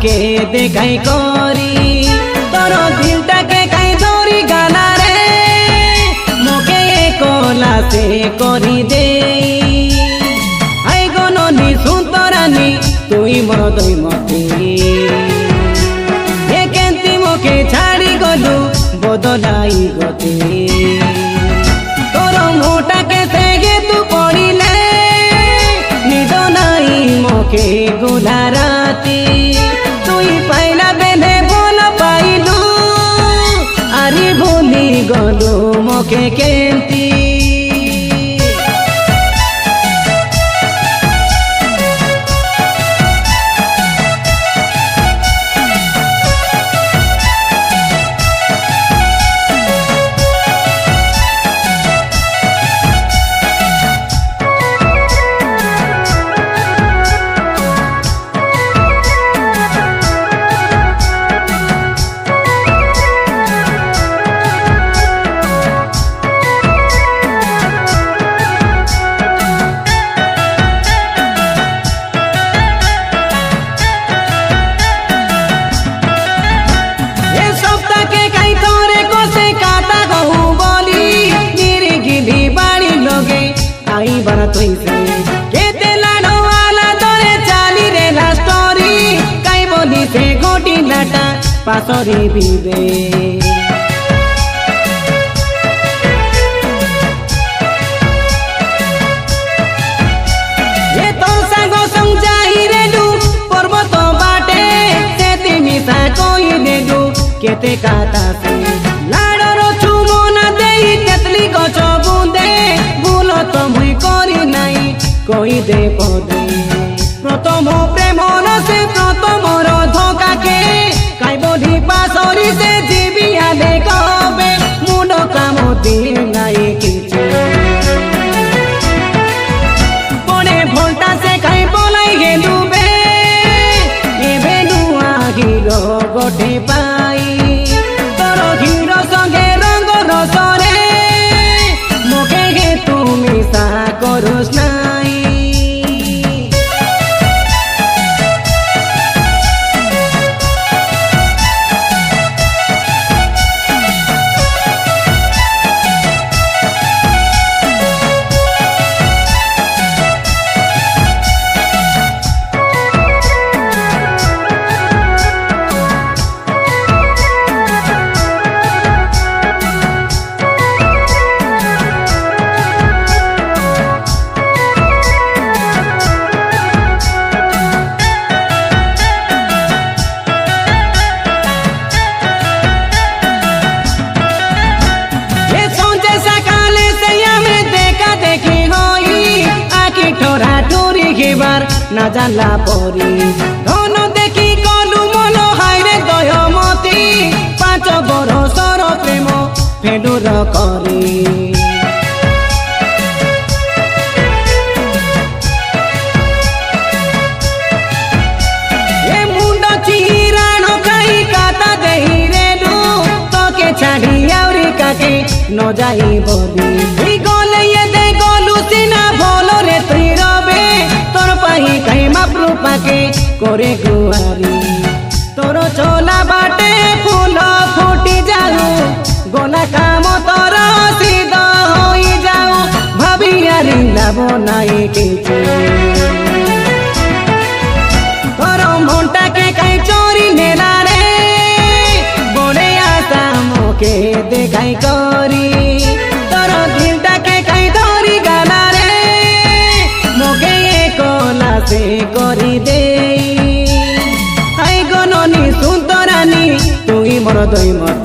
मोके देखाई करी तोर दिलटा के काई धरी गाला रे मोके कोला से करी दे आई गननी सुंदरानी तुई मोर दई मती ए केंती मोके छाड़ी गलु बदलाई गते तोर मोटा के सेगे तू पड़िले निद नाई मोके गुला राती तुई पाइला बेले बोल पाइलु आरी भूली गलु मोके केंती आई बना तुई से केते लाडो वाला तोरे चाली रे ला स्टोरी काई बोली से गोटी लाटा पासोरी बीबे ये तोर सागो समझाई रे लू पर्वत बाटे से तिमी सा कोई दे दू केते काता से लाडो रो चुमोना देई तेतली गछ बुंदे तो मुई करी नाई कोई दे पदे प्रथम प्रेम से प्रथम धोखा के काई बोली पासरी से जीवी आले कबे मुंड काम दिल नाई किचे पड़े भोल्टा से काई बोलाई गेलु बे एबे नुआ गिरो गोटे पाई तोर गिरो संगे रंग रसरे मोके गे तुमी सा करोस नाई ना जानला परी धन देखी कलु मन हाइरे दयमती 5 बरसर प्रेम फेडुर करी ए मुंड चिराण खाई काता देही रे दू तके छाड़ी आउरी काके न जाई बदी गले ये दे गलु सिना भलो रे तुई रबे तोर पाही कहीं मापरू पाके करे गुआरी तोर चोला बाटे फूल फुटी जाऊ गोला काम तोर सीधा होई जाऊ भाभी यारी लाबो नाई किचे तोर मोंटा के कहीं चोरी नेला रे बोले आशा मोके देखाई करी तोर दिलटा के कहीं धरी गाला रे मोके कोला से करी दे आई गननी सुंदरानी तुई मोर दई मत